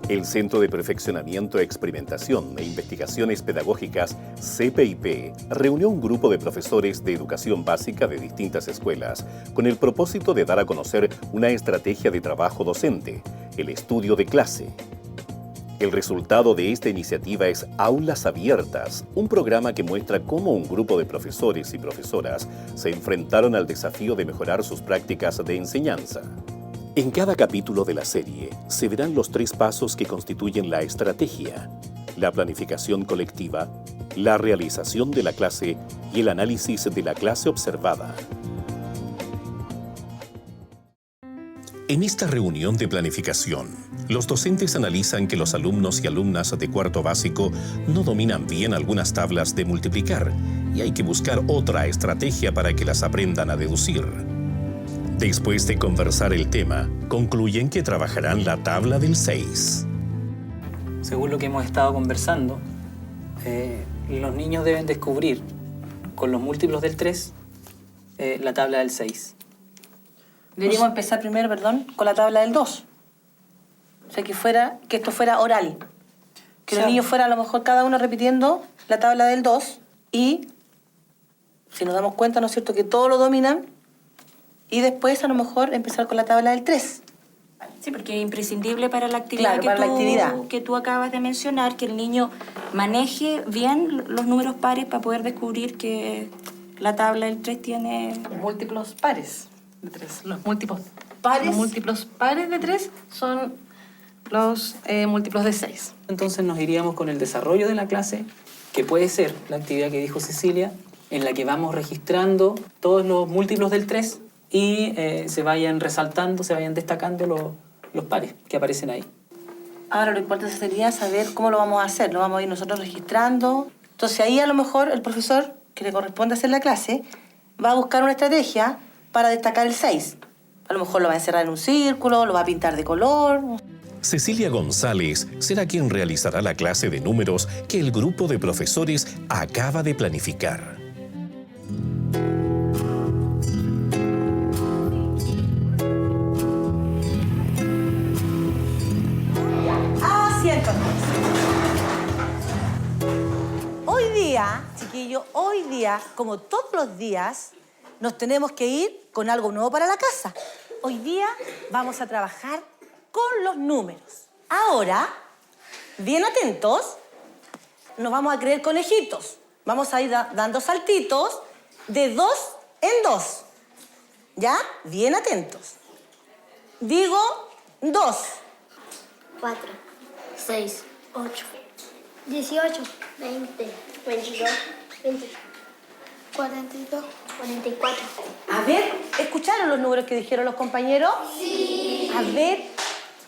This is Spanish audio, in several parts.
El Centro de Perfeccionamiento, Experimentación e Investigaciones Pedagógicas, CPIP, reunió un grupo de profesores de educación básica de distintas escuelas con el propósito de dar a conocer una estrategia de trabajo docente, el estudio de clase. El resultado de esta iniciativa es Aulas Abiertas, un programa que muestra cómo un grupo de profesores y profesoras se enfrentaron al desafío de mejorar sus prácticas de enseñanza. En cada capítulo de la serie se verán los 3 pasos que constituyen la estrategia: la planificación colectiva, la realización de la clase y el análisis de la clase observada. En esta reunión de planificación, los docentes analizan que los alumnos y alumnas de cuarto básico no dominan bien algunas tablas de multiplicar y hay que buscar otra estrategia para que las aprendan a deducir. Después de conversar el tema, concluyen que trabajarán la tabla del 6. Según lo que hemos estado conversando, los niños deben descubrir con los múltiplos del 3 la tabla del 6. Deberíamos empezar primero, con la tabla del 2. O sea, que esto fuera oral. Que los niños fueran a lo mejor cada uno repitiendo la tabla del 2 y, si nos damos cuenta, ¿no es cierto?, que todos lo dominan, y después a lo mejor empezar con la tabla del 3. Sí, porque es imprescindible para la actividad, que tú acabas de mencionar, que el niño maneje bien los números pares para poder descubrir que la tabla del 3 tiene... Múltiplos pares de 3. Los múltiplos pares de 3 son los múltiplos de 6. Entonces nos iríamos con el desarrollo de la clase, que puede ser la actividad que dijo Cecilia, en la que vamos registrando todos los múltiplos del 3 y se vayan resaltando, se vayan destacando los pares que aparecen ahí. Ahora lo importante sería saber cómo lo vamos a hacer. Lo vamos a ir nosotros registrando. Entonces ahí a lo mejor el profesor, que le corresponde hacer la clase, va a buscar una estrategia para destacar el 6. A lo mejor lo va a encerrar en un círculo, lo va a pintar de color. Cecilia González será quien realizará la clase de números que el grupo de profesores acaba de planificar. Hoy día, como todos los días, nos tenemos que ir con algo nuevo para la casa. Hoy día vamos a trabajar con los números. Ahora, bien atentos, nos vamos a creer conejitos. Vamos a ir dando saltitos de 2 en 2. ¿Ya? Bien atentos. Digo 2. 4, 6, 8, 18, 20, 22, 20, 42, 44. A ver, ¿escucharon los números que dijeron los compañeros? Sí. A ver,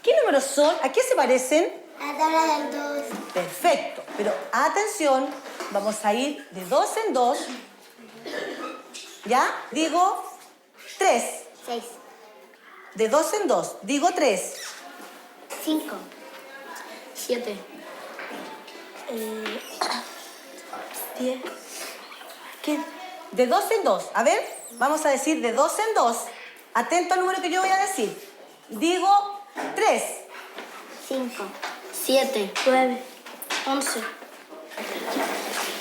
¿qué números son? ¿A qué se parecen? La tabla del 2. Perfecto, pero atención, vamos a ir de 2 en 2. ¿Ya? Digo 3. 6. De 2 en 2. Digo 3. 5. 7. 10. ¿Qué? De 2 en 2. A ver, vamos a decir de 2 en 2. Atento al número que yo voy a decir. Digo 3. 5. 7. 9. 11.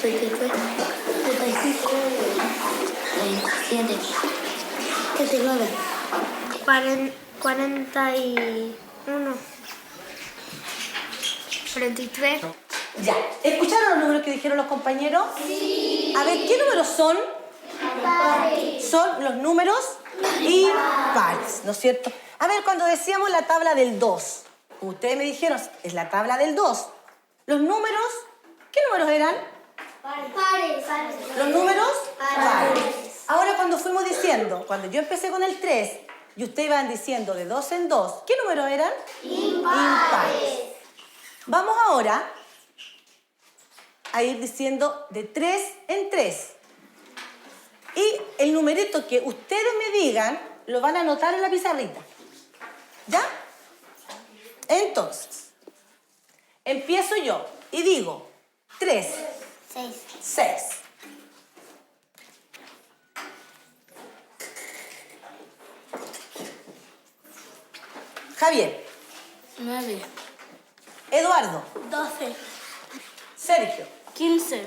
33. 35. 37. 39. 41. 43. Ya. ¿Escucharon los números que dijeron los compañeros? Sí. A ver, ¿qué números son? Pares. Son los números impares, ¿no es cierto? A ver, cuando decíamos la tabla del 2, ustedes me dijeron, es la tabla del 2. Los números, ¿qué números eran? Pares. Los números pares. Ahora cuando fuimos diciendo, cuando yo empecé con el 3 y ustedes iban diciendo de 2 en 2, ¿qué números eran? Impares. Vamos ahora a ir diciendo de 3 en 3. Y el numerito que ustedes me digan, lo van a anotar en la pizarrita. ¿Ya? Entonces, empiezo yo y digo 3. 6. 6. Javier. 9. Eduardo. 12. Sergio. 15.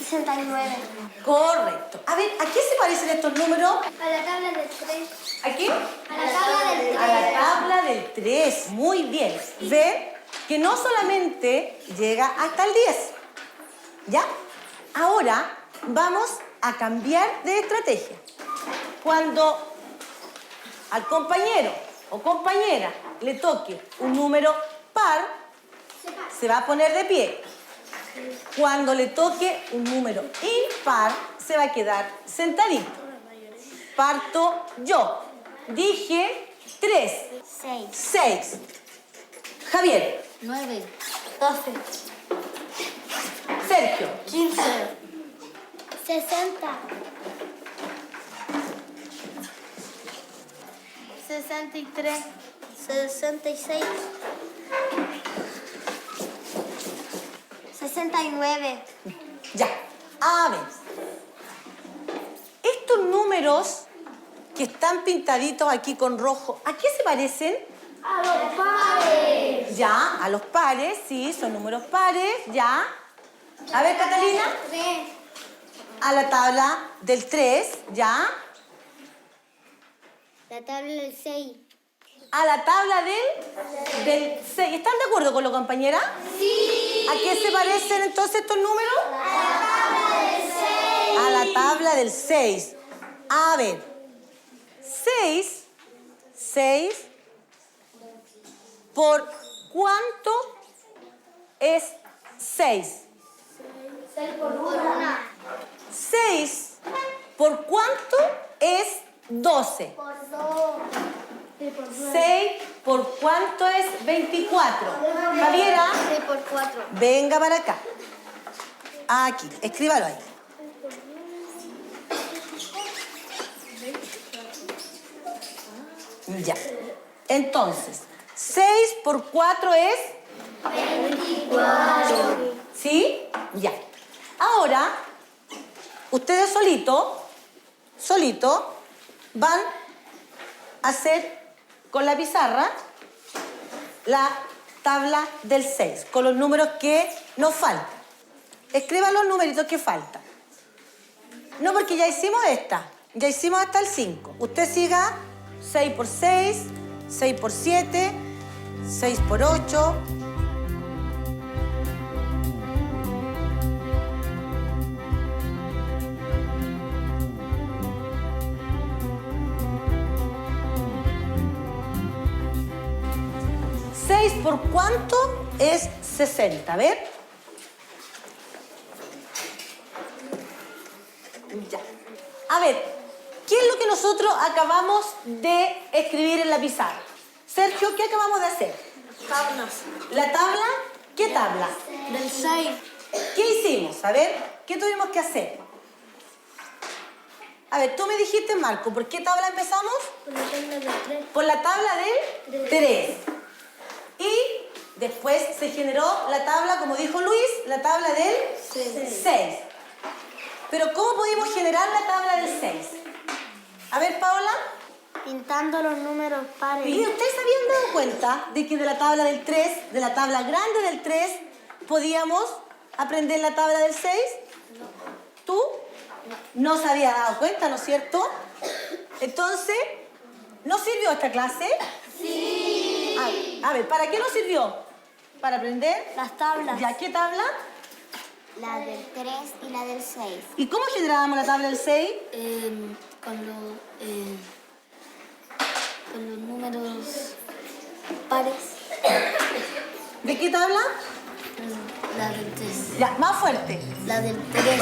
69. Correcto. A ver, ¿a qué se parecen estos números? A la tabla del 3. ¿A qué? A la tabla del 3. A la tabla del 3. Muy bien. Ve que no solamente llega hasta el 10. ¿Ya? Ahora vamos a cambiar de estrategia. Cuando al compañero o compañera le toque un número par, se va a poner de pie. Cuando le toque un número impar, se va a quedar sentadito. Parto yo. Dije 3. 6. 6. Javier. 9. 12. Sergio. 15. 60. 63. 66. 69. Ya. A ver. Estos números que están pintaditos aquí con rojo, ¿a qué se parecen? A los pares. Ya, a los pares, sí, son números pares, ya. A ver, Catalina. 3. A la tabla del 3, ya. La tabla del 6. A la tabla del 6. ¿Están de acuerdo con lo, compañera? Sí. ¿A qué se parecen entonces estos números? A la tabla del 6. A ver. 6 ¿por cuánto es 6? 6 por 1. 6 ¿por cuánto es 12? Por 2. 6 por 9. 6 ¿por cuánto es 24? Javiera, 6 por 4. venga para acá. Aquí, escríbalo ahí. Ya. Entonces, 6 por 4 es 24. ¿sí? Ya. Ahora, ustedes solito, van a hacer con la pizarra la tabla del 6, con los números que nos faltan. Escriban los numeritos que faltan. No, porque ya hicimos esta, ya hicimos hasta el 5. Usted siga 6 por 6, 6 por 7, 6 por 8... 6 por cuánto es 60. A ver. Ya. A ver, ¿qué es lo que nosotros acabamos de escribir en la pizarra? Sergio, ¿qué acabamos de hacer? Tablas. ¿La tabla? ¿Qué tabla? Del 6. ¿Qué hicimos? A ver, ¿qué tuvimos que hacer? A ver, tú me dijiste, Marco, ¿por qué tabla empezamos? Por la tabla del 3. Por la tabla del 3. Y después se generó la tabla, como dijo Luis, la tabla del 6. Pero ¿cómo pudimos generar la tabla del 6? A ver, Paola. Pintando los números pares. ¿Y ustedes se habían dado cuenta de que de la tabla del 3, de la tabla grande del 3, podíamos aprender la tabla del 6? ¿Tú? No se había dado cuenta, ¿no es cierto? Entonces, ¿nos sirvió esta clase? Sí. A ver, ¿para qué nos sirvió? ¿Para aprender? Las tablas. ¿Ya qué tabla? La del 3 y la del 6. ¿Y cómo generábamos la tabla del 6? Con los números pares. ¿De qué tabla? La del 3. Ya, más fuerte. La del 3.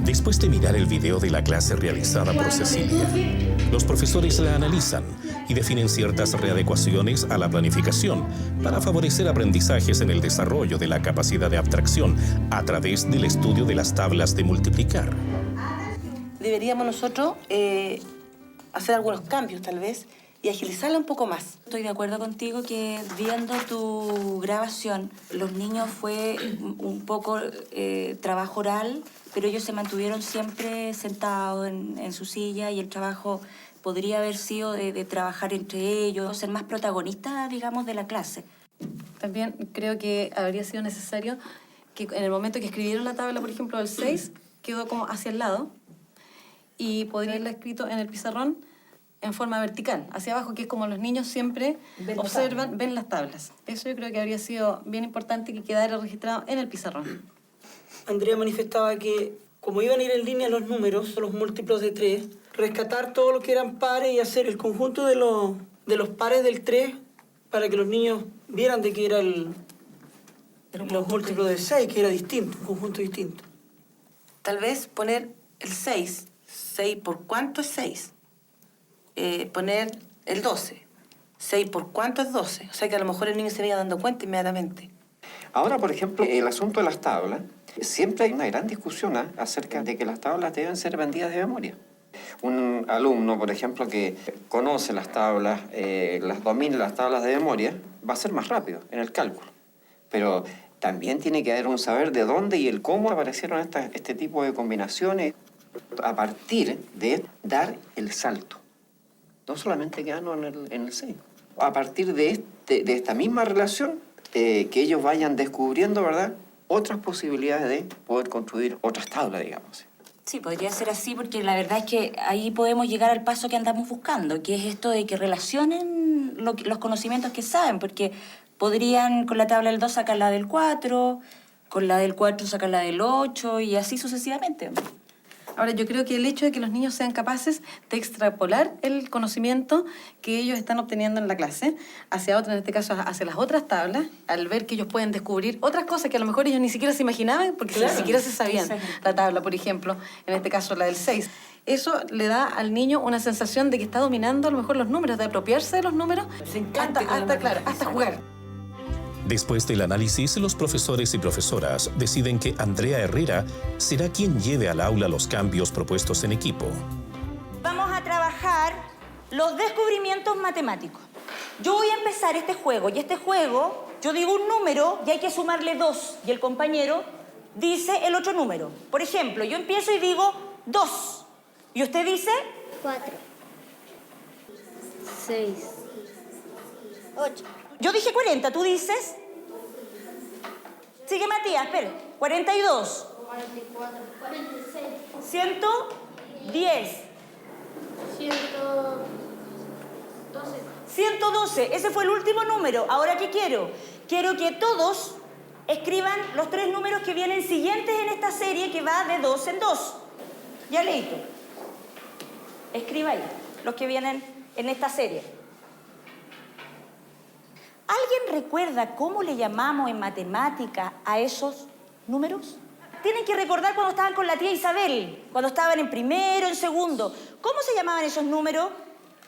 Después de mirar el video de la clase realizada por Cecilia, los profesores la analizan y definen ciertas readecuaciones a la planificación para favorecer aprendizajes en el desarrollo de la capacidad de abstracción a través del estudio de las tablas de multiplicar. Deberíamos nosotros hacer algunos cambios, tal vez, y agilizarla un poco más. Estoy de acuerdo contigo que viendo tu grabación, los niños fue un poco trabajo oral, pero ellos se mantuvieron siempre sentados en su silla y el trabajo podría haber sido de trabajar entre ellos, ser más protagonistas, digamos, de la clase. También creo que habría sido necesario que en el momento que escribieron la tabla, por ejemplo, del 6, quedó como hacia el lado y podría haberla escrito en el pizarrón en forma vertical, hacia abajo, que es como los niños siempre observan, ven las tablas. Eso yo creo que habría sido bien importante que quedara registrado en el pizarrón. Andrea manifestaba que, como iban a ir en línea los números, los múltiplos de 3, rescatar todo lo que eran pares y hacer el conjunto de los pares del 3 para que los niños vieran de que era los múltiplos de 6, que era distinto, un conjunto distinto. Tal vez poner el 6. 6 por cuánto es 6. Poner el 12. 6 por cuánto es 12. O sea que a lo mejor el niño se vaya dando cuenta inmediatamente. Ahora, por ejemplo, el asunto de las tablas, siempre hay una gran discusión acerca de que las tablas deben ser vendidas de memoria. Un alumno, por ejemplo, que conoce las tablas, las domina las tablas de memoria, va a ser más rápido en el cálculo. Pero también tiene que haber un saber de dónde y el cómo aparecieron este tipo de combinaciones a partir de dar el salto. No solamente quedarnos en el 6. A partir de esta misma relación, que ellos vayan descubriendo, ¿verdad?, otras posibilidades de poder construir otras tablas, digamos. Sí, podría ser así porque la verdad es que ahí podemos llegar al paso que andamos buscando, que es esto de que relacionen los conocimientos que saben, porque podrían con la tabla del 2 sacar la del 4, con la del 4 sacar la del 8 y así sucesivamente. Ahora, yo creo que el hecho de que los niños sean capaces de extrapolar el conocimiento que ellos están obteniendo en la clase hacia otras, en este caso hacia las otras tablas, al ver que ellos pueden descubrir otras cosas que a lo mejor ellos ni siquiera se imaginaban, porque ni siquiera se sabían la tabla, por ejemplo, en este caso la del 6. Eso le da al niño una sensación de que está dominando a lo mejor los números, de apropiarse de los números, hasta jugar. Después del análisis, los profesores y profesoras deciden que Andrea Herrera será quien lleve al aula los cambios propuestos en equipo. Vamos a trabajar los descubrimientos matemáticos. Yo voy a empezar este juego, y este juego, yo digo un número y hay que sumarle 2, y el compañero dice el otro número. Por ejemplo, yo empiezo y digo 2, y usted dice 4, 6, 8. Yo dije 40, ¿tú dices? Sigue Matías, espera. 42. 44, 46, 110. 112. 112. Ese fue el último número. Ahora, ¿qué quiero? Quiero que todos escriban los 3 números que vienen siguientes en esta serie que va de 2 en 2. Ya leíto. Escriba ahí los que vienen en esta serie. ¿Alguien recuerda cómo le llamamos en matemática a esos números? Tienen que recordar cuando estaban con la tía Isabel, cuando estaban en primero, en segundo. ¿Cómo se llamaban esos números?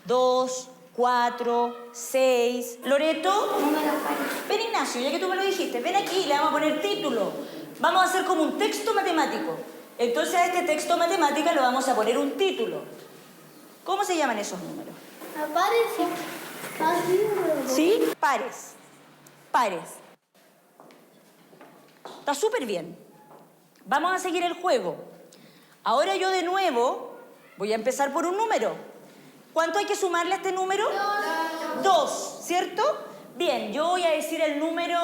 2, 4, 6. ¿Loreto? Números pares. Ven, Ignacio, ya que tú me lo dijiste, ven aquí, le vamos a poner título. Vamos a hacer como un texto matemático. Entonces a este texto matemático le vamos a poner un título. ¿Cómo se llaman esos números? Aparece. ¿Sí? Pares. Pares. Está súper bien. Vamos a seguir el juego. Ahora yo de nuevo voy a empezar por un número. ¿Cuánto hay que sumarle a este número? 2, ¿cierto? Bien, yo voy a decir el número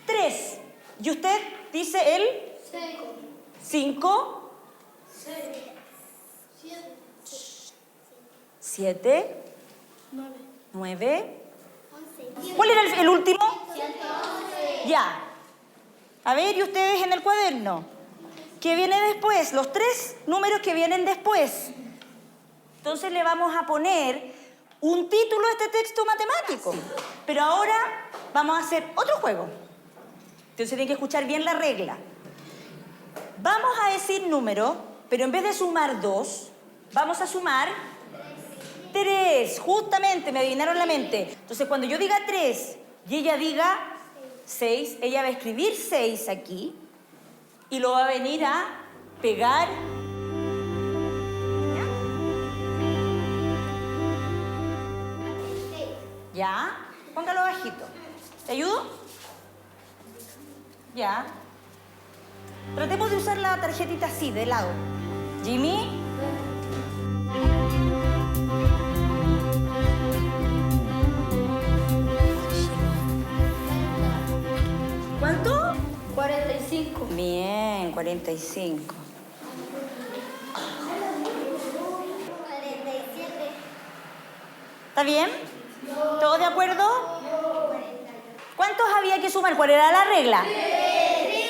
3. ¿Y usted dice el? 5. 7. 9. ¿Cuál era el último? 111. Ya. A ver, ¿y ustedes en el cuaderno? ¿Qué viene después? Los 3 números que vienen después. Entonces le vamos a poner un título a este texto matemático. Pero ahora vamos a hacer otro juego. Entonces tienen que escuchar bien la regla. Vamos a decir número, pero en vez de sumar 2, vamos a sumar 3. Justamente, me adivinaron la mente. Entonces, cuando yo diga 3 y ella diga 6, ella va a escribir 6 aquí y lo va a venir a pegar. ¿Ya? Póngalo bajito. ¿Te ayudo? Ya. Tratemos de usar la tarjetita así, de lado. Jimmy. 45. Bien, 45. 47. ¿Está bien? ¿Todos de acuerdo? ¿Cuántos había que sumar? ¿Cuál era la regla?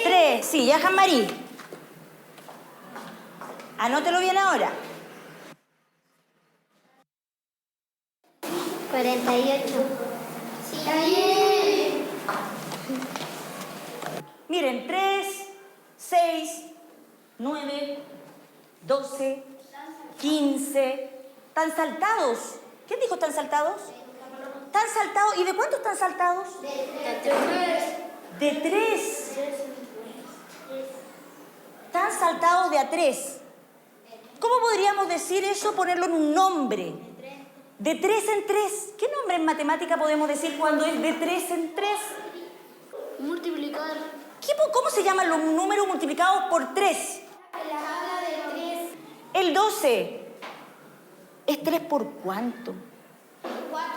3. Sí, ya, Jean-Marie. Anótelo bien ahora. 48. Sí. Está bien. Miren, 3, 6, 9, 12, 15. ¿Están saltados? ¿Quién dijo están saltados? ¿Están saltados? ¿Y de cuántos están saltados? De 3. Están saltados de a 3. ¿Cómo podríamos decir eso? Ponerlo en un nombre. De 3 en 3. ¿Qué nombre en matemática podemos decir cuando es de 3 en 3? Multiplicar. ¿Cómo se llaman los números multiplicados por 3? La tabla de 3. El 12. ¿Es 3 por cuánto? 4.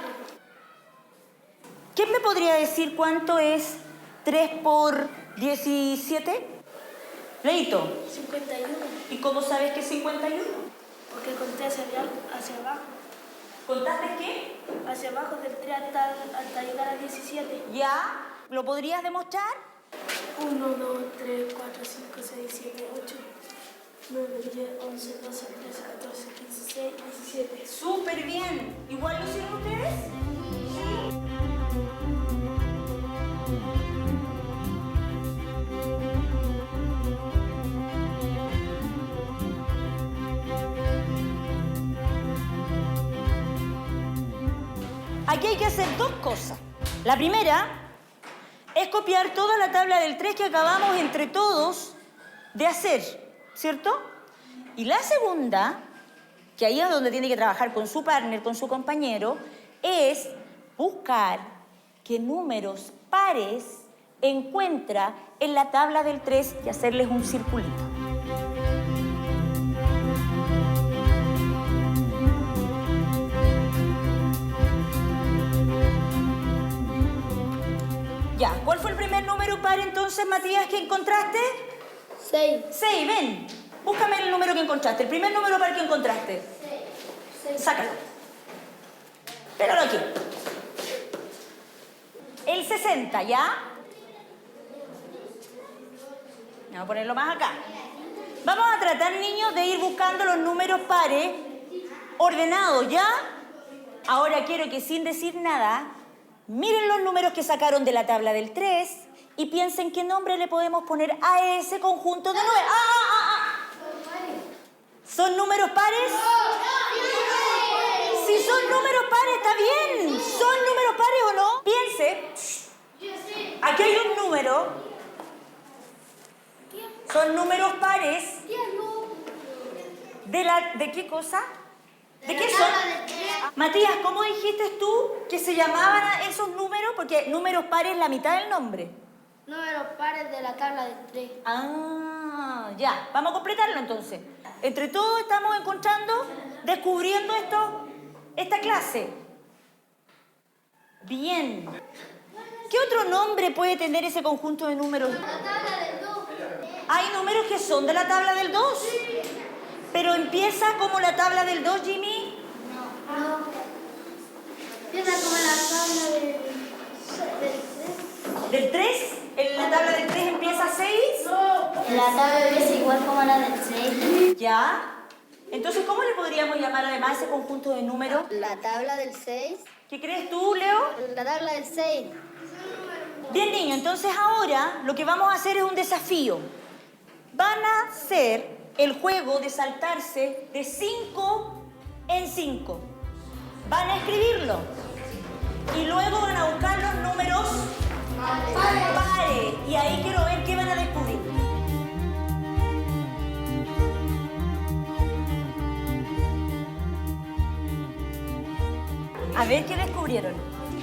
¿Quién me podría decir cuánto es 3 por 17? Leito. 51. ¿Y cómo sabes que es 51? Porque conté hacia abajo. ¿Contaste qué? Hacia abajo del 3 hasta llegar a 17. ¿Ya? ¿Lo podrías demostrar? 1, 2, 3, 4, 5, 6, 7, 8, 9, 10, 11, 12, 13, 14, 15, 16, 17. ¡Súper bien! ¿Igual lo hicieron ustedes? Sí. Aquí hay que hacer dos cosas. La primera es copiar toda la tabla del 3 que acabamos entre todos de hacer, ¿cierto? Y la segunda, que ahí es donde tiene que trabajar con su partner, con su compañero, es buscar qué números pares encuentra en la tabla del 3 y hacerles un circulito. Ya, ¿cuál fue el primer número par entonces, Matías, que encontraste? 6. 6, ven. Búscame el número que encontraste, el primer número par que encontraste. 6. Sácalo. Pégalo aquí. El 60, ¿ya? Vamos a ponerlo más acá. Vamos a tratar, niños, de ir buscando los números pares ordenados, ¿ya? Ahora quiero que sin decir nada, miren los números que sacaron de la tabla del 3 y piensen qué nombre le podemos poner a ese conjunto de 9. ¿Son números pares? Si son números pares, está bien. ¿Son números pares o no? Piense. Aquí hay un número. Son números pares. ¿De qué cosa? ¿De qué son? Matías, ¿cómo dijiste tú que se llamaban a esos números? Porque números pares es la mitad del nombre. Números pares de la tabla de 3. Ah, ya. Vamos a completarlo entonces. Entre todos estamos encontrando, descubriendo esta clase. Bien. ¿Qué otro nombre puede tener ese conjunto de números? La tabla del 2. Hay números que son de la tabla del 2. Pero empieza como la tabla del 2, Jimmy. No. Empieza como la tabla del 3. ¿Del 3? ¿En la tabla del 3 empieza 6? La tabla del 3 es igual como la del 6. Ya. Entonces, ¿cómo le podríamos llamar además a ese conjunto de números? La tabla del 6. ¿Qué crees tú, Leo? La tabla del 6. Bien, niño, entonces ahora lo que vamos a hacer es un desafío. Van a hacer el juego de saltarse de 5 en 5. Van a escribirlo. Y luego van a buscar los números pares. Y ahí quiero ver qué van a descubrir. A ver qué descubrieron.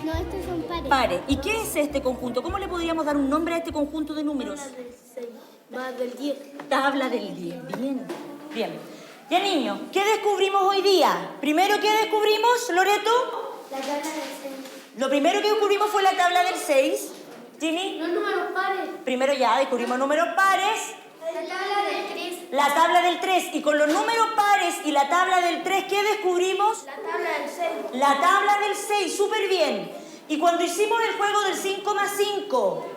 No, estos son pares. Pares. ¿Y qué es este conjunto? ¿Cómo le podríamos dar un nombre a este conjunto de números? Tabla del 6. Más del 10. Tabla del 10. Bien. Bien. Ya, niños, ¿qué descubrimos hoy día? Primero, ¿qué descubrimos, Loreto? La tabla del 6. Lo primero que descubrimos fue la tabla del 6. Jimmy. Los números pares. Primero ya descubrimos números pares. La tabla del 3. La tabla del 3. Y con los números pares y la tabla del 3, ¿qué descubrimos? La tabla del 6. La tabla del 6, súper bien. Y cuando hicimos el juego del 5 más 5,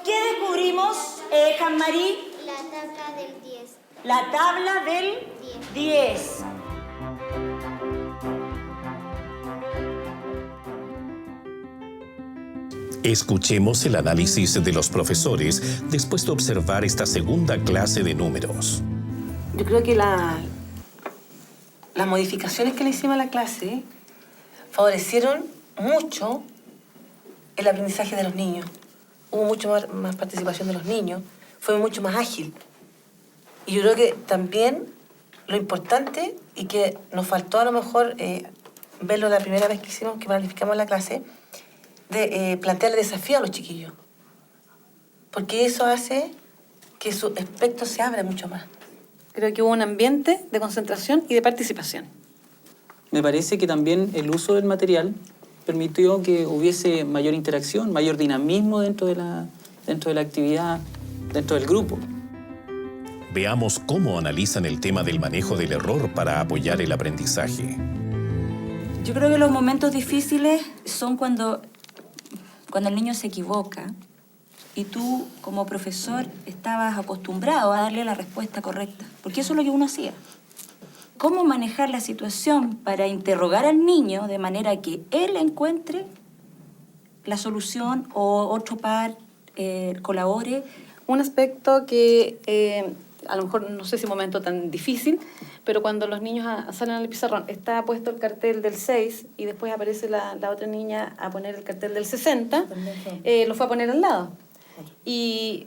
¿qué descubrimos, Jean-Marie? La tabla del 10. La tabla del 10. Escuchemos el análisis de los profesores después de observar esta segunda clase de números. Yo creo que las modificaciones que le hicimos a la clase favorecieron mucho el aprendizaje de los niños. Hubo mucho más participación de los niños, fue mucho más ágil. Y yo creo que también lo importante, y que nos faltó a lo mejor verlo la primera vez que planificamos la clase, de plantear el desafío a los chiquillos. Porque eso hace que su espectro se abra mucho más. Creo que hubo un ambiente de concentración y de participación. Me parece que también el uso del material permitió que hubiese mayor interacción, mayor dinamismo dentro de la actividad, dentro del grupo. Veamos cómo analizan el tema del manejo del error para apoyar el aprendizaje. Yo creo que los momentos difíciles son cuando el niño se equivoca y tú, como profesor, estabas acostumbrado a darle la respuesta correcta, porque eso es lo que uno hacía. ¿Cómo manejar la situación para interrogar al niño de manera que él encuentre la solución o otro par colabore? Un aspecto que a lo mejor no sé si es un momento tan difícil, pero cuando los niños salen al pizarrón, está puesto el cartel del 6 y después aparece la otra niña a poner el cartel del 60, lo fue a poner al lado. Y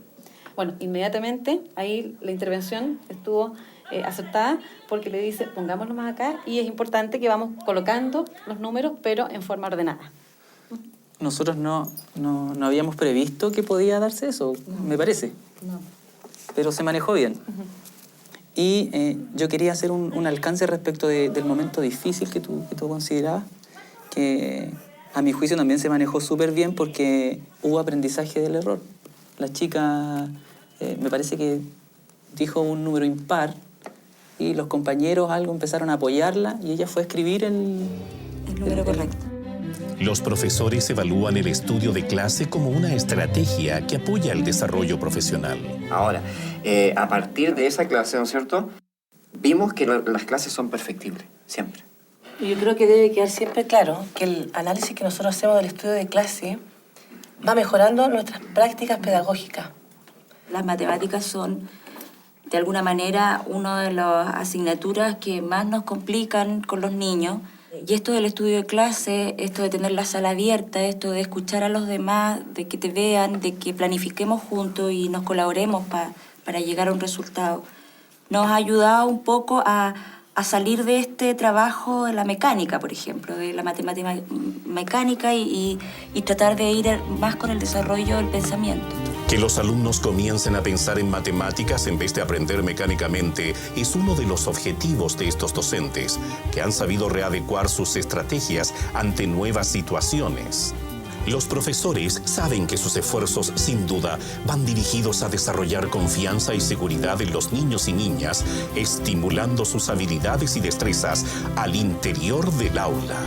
bueno, inmediatamente ahí la intervención estuvo aceptada porque le dice, pongámoslo más acá, y es importante que vamos colocando los números, pero en forma ordenada. Nosotros no habíamos previsto que podía darse eso, me parece. No. Pero se manejó bien. Y yo quería hacer un alcance respecto del momento difícil que tú considerabas, que a mi juicio también se manejó súper bien porque hubo aprendizaje del error. La chica me parece que dijo un número impar y los compañeros empezaron a apoyarla y ella fue a escribir el número correcto. Los profesores evalúan el estudio de clase como una estrategia que apoya el desarrollo profesional. Ahora, a partir de esa clase, ¿no es cierto?, vimos que las clases son perfectibles, siempre. Yo creo que debe quedar siempre claro que el análisis que nosotros hacemos del estudio de clase va mejorando nuestras prácticas pedagógicas. Las matemáticas son, de alguna manera, una de las asignaturas que más nos complican con los niños. Y esto del estudio de clase, esto de tener la sala abierta, esto de escuchar a los demás, de que te vean, de que planifiquemos juntos y nos colaboremos para llegar a un resultado, nos ha ayudado un poco a salir de este trabajo de la mecánica, por ejemplo, de la matemática mecánica y tratar de ir más con el desarrollo del pensamiento. Que los alumnos comiencen a pensar en matemáticas en vez de aprender mecánicamente es uno de los objetivos de estos docentes, que han sabido readecuar sus estrategias ante nuevas situaciones. Los profesores saben que sus esfuerzos, sin duda, van dirigidos a desarrollar confianza y seguridad en los niños y niñas, estimulando sus habilidades y destrezas al interior del aula.